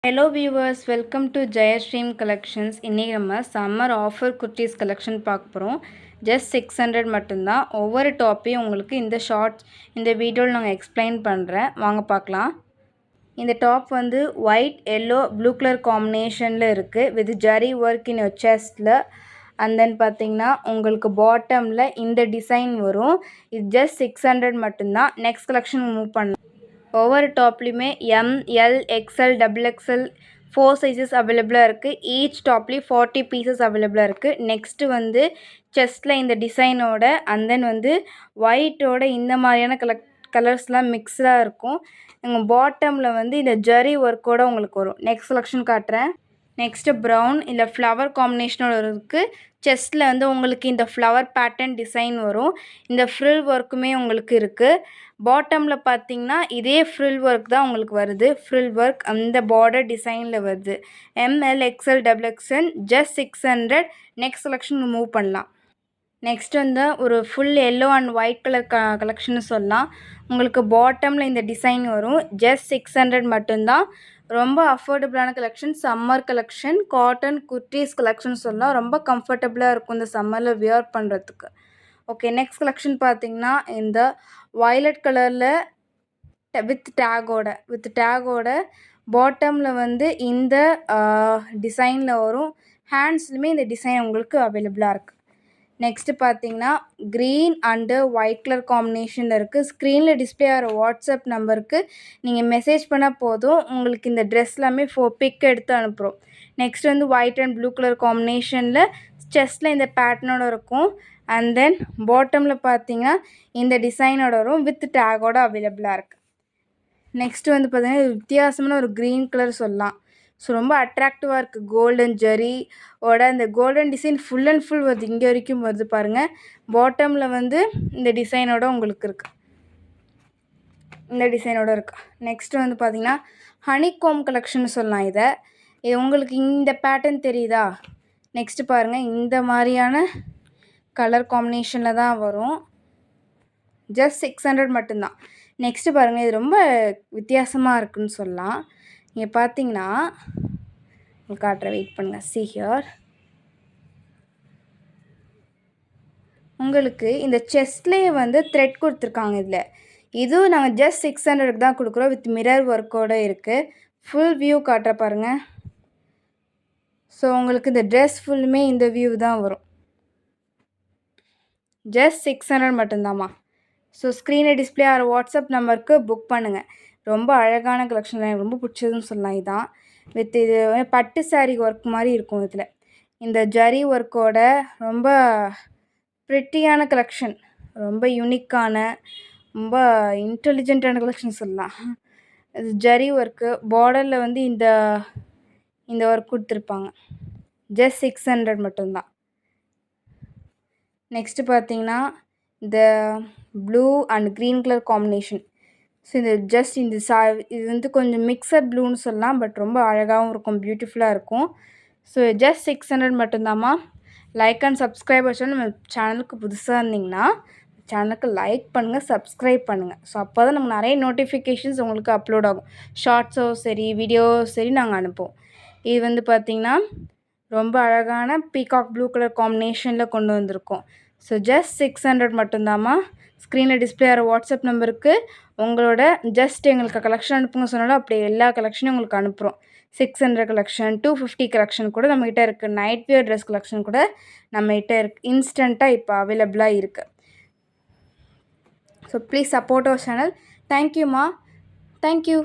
Hello viewers, welcome to Jayastream Collections. இன்னைக்கு நம்ம summer offer kurtis collection பார்க்க போகிறோம். ஜஸ்ட் 600 மட்டும்தான். ஒவ்வொரு டாப்பையும் உங்களுக்கு இந்த வீடியோவில் நாங்கள் எக்ஸ்பிளைன் பண்ணுறேன். வாங்க பார்க்கலாம். இந்த டாப் வந்து ஒயிட் எல்லோ ப்ளூ கலர் காம்பினேஷனில் இருக்குது வித் ஜரி ஒர்க் இன் செஸ்ட்டில். அண்ட் தென் பார்த்தீங்கன்னா உங்களுக்கு பாட்டமில் இந்த டிசைன் வரும். இது ஜஸ்ட் 600 மட்டும்தான். நெக்ஸ்ட் கலெக்ஷன் மூவ் பண்ணலாம். ஒவ்வொரு டாப்லேயுமே M L XL double XL 4 sizes அவைலபிளாக இருக்குது. ஈச் டாப்லேயும் 40 பீசஸ் அவைலபிளாக இருக்குது. நெக்ஸ்ட்டு வந்து செஸ்ட்டில் இந்த டிசைனோட அண்ட் தென் வந்து ஒயிட்டோட இந்த மாதிரியான கலர்ஸ்லாம் மிக்ஸ்டாக இருக்கும். எங்கள் பாட்டமில் வந்து இந்த ஜரி ஒர்க்கோடு உங்களுக்கு வரும். நெக்ஸ்ட் செலெக்ஷன் காட்டுறேன். நெக்ஸ்ட்டு ப்ரௌன் இல்லை ஃப்ளவர் காம்பினேஷனோட இருக்குது. செஸ்ட்டில் வந்து உங்களுக்கு இந்த ஃப்ளவர் பேட்டர்ன் டிசைன் வரும். இந்த ஃப்ரில் ஒர்க்குமே உங்களுக்கு இருக்குது. பாட்டமில் பார்த்தீங்கன்னா இதே ஃப்ரில் ஒர்க் தான் உங்களுக்கு வருது. ஃப்ரில் ஒர்க் அந்த பார்டர் டிசைனில் வருது. M L XL double XL just 600. Next selection move பண்ணலாம். நெக்ஸ்ட் வந்து ஒரு full yellow and white colour collection சொல்லலாம். உங்களுக்கு பாட்டமில் இந்த டிசைன் வரும். ஜஸ்ட் 600 மட்டும்தான். ரொம்ப அஃபோர்டபுளான collection. Summer collection cotton kurtis collection சொல்லலாம். ரொம்ப கம்ஃபர்டபுளாக இருக்கும் இந்த சம்மரில் வியர் பண்ணுறதுக்கு. ஓகே, நெக்ஸ்ட் கலெக்ஷன் பார்த்தீங்கன்னா இந்த வயலட் கலரில் வித் டேகோட பாட்டமில் வந்து இந்த டிசைனில் வரும். ஹேண்ட்ஸ்லையுமே இந்த டிசைன் உங்களுக்கு அவைலபிளாக இருக்குது. நெக்ஸ்ட்டு பார்த்தீங்கன்னா க்ரீன் அண்டு ஒயிட் கலர் காம்பினேஷனில் இருக்குது. ஸ்க்ரீனில் டிஸ்பிளே ஆகிற வாட்ஸ்அப் நம்பருக்கு நீங்கள் மெசேஜ் பண்ணால் போதும். உங்களுக்கு இந்த ட்ரெஸ் எல்லாமே பிக் எடுத்து அனுப்புகிறோம். நெக்ஸ்ட் வந்து ஒயிட் அண்ட் ப்ளூ கலர் காம்பினேஷனில் செஸ்ட்டில் இந்த பேட்டர்னோட இருக்கும். அண்ட் தென் பாட்டமில் பார்த்தீங்கன்னா இந்த டிசைனோட வரும் வித் டேகோட அவைலபிளாக இருக்குது. நெக்ஸ்ட்டு வந்து பார்த்தீங்கன்னா வித்தியாசமான ஒரு க்ரீன் கலர் சொல்லலாம். ஸோ ரொம்ப அட்ராக்டிவாக இருக்குது. கோல்டன் ஜரியோட அந்த golden design full and full வருது. இங்கே வரைக்கும் வருது பாருங்கள். பாட்டமில் வந்து இந்த டிசைனோட உங்களுக்கு இருக்குது. இந்த டிசைனோட இருக்குது. நெக்ஸ்ட்டு வந்து பார்த்திங்கன்னா ஹனிகோம் கலெக்ஷன் சொல்லலாம். இது உங்களுக்கு இந்த பேட்டர்ன் தெரியுதா? நெக்ஸ்ட்டு பாருங்கள், இந்த மாதிரியான கலர் காம்பினேஷனில் தான் வரும். ஜஸ்ட் 600 மட்டும்தான். நெக்ஸ்ட்டு பாருங்கள், இது ரொம்ப வித்தியாசமாக இருக்குதுன்னு சொல்லலாம். இங்கே பார்த்தீங்கன்னா காட்டுறேன், வெயிட் பண்ணுங்கள். see here உங்களுக்கு இந்த செஸ்ட்லேயே வந்து த்ரெட் கொடுத்துருக்காங்க. இதுவும் நாங்கள் ஜஸ்ட் 600 தான் கொடுக்குறோம். வித் மிரர் ஒர்க்கோடு இருக்குது. ஃபுல் வியூ காட்டுற பாருங்கள். ஸோ உங்களுக்கு இந்த ட்ரெஸ் ஃபுல்லுமே இந்த வியூ தான் வரும். ஜஸ்ட் 600 மட்டும்தாம்மா. ஸோ ஸ்க்ரீனில் டிஸ்பிளே ஆகிற வாட்ஸ்அப் நம்பருக்கு புக் பண்ணுங்கள். ரொம்ப அழகான கலெக்ஷன், எனக்கு ரொம்ப பிடிச்சதுன்னு சொல்லலாம். இதுதான் வித் இது பட்டு சாரீ ஒர்க் மாதிரி இருக்கும். இதில் இந்த ஜரி ஒர்க்கோட ரொம்ப ப்ரிட்டியான கலெக்ஷன், ரொம்ப யூனிக்கான ரொம்ப இன்டெலிஜென்ட்டான கலெக்ஷன் சொல்லலாம். இது ஜரி ஒர்க்கு பார்டரில் வந்து இந்த ஒர்க் கொடுத்துருப்பாங்க. ஜஸ்ட் 600 மட்டும்தான். நெக்ஸ்ட்டு பார்த்தீங்கன்னா இந்த blue and green colour combination. So இது வந்து கொஞ்சம் மிக்சட் ப்ளூன்னு சொல்லலாம். பட் ரொம்ப அழகாகவும் இருக்கும், பியூட்டிஃபுல்லாக இருக்கும். ஸோ ஜஸ்ட் 600 மட்டும்தாம்மா. லைக் அண்ட் சப்ஸ்கிரைப் வச்சாலும் நம்ம சேனலுக்கு புதுசாக இருந்திங்கன்னா சேனலுக்கு லைக் பண்ணுங்கள், சப்ஸ்கிரைப் பண்ணுங்கள். ஸோ அப்போ தான் நமக்கு நிறைய நோட்டிஃபிகேஷன்ஸ் உங்களுக்கு அப்லோட் ஆகும். ஷார்ட்ஸோ சரி வீடியோ சரி நாங்கள் அனுப்புவோம். இது வந்து பார்த்திங்கன்னா ரொம்ப அழகான பீகாக் ப்ளூ கலர் காம்பினேஷனில் கொண்டு வந்திருக்கோம். So just 600 மட்டும்தாம்மா. ஸ்க்ரீனில் டிஸ்பிளே ஆகிற வாட்ஸ்அப் நம்பருக்கு உங்களோட ஜஸ்ட் எங்களுக்கு கலெக்ஷன் அனுப்புங்க சொன்னாலும் அப்படியே எல்லா கலெக்ஷனையும் உங்களுக்கு அனுப்புகிறோம். 600 கலெக்ஷன், 250 கலெக்ஷன் கூட நம்மகிட்ட இருக்குது. நைட் வியர் ட்ரெஸ் கலெக்ஷன் கூட நம்மகிட்ட இருக்குது. இன்ஸ்டண்ட்டாக இப்போ அவைலபிளாக இருக்குது. So please support our channel. தேங்க்யூம்மா. தேங்க்யூ.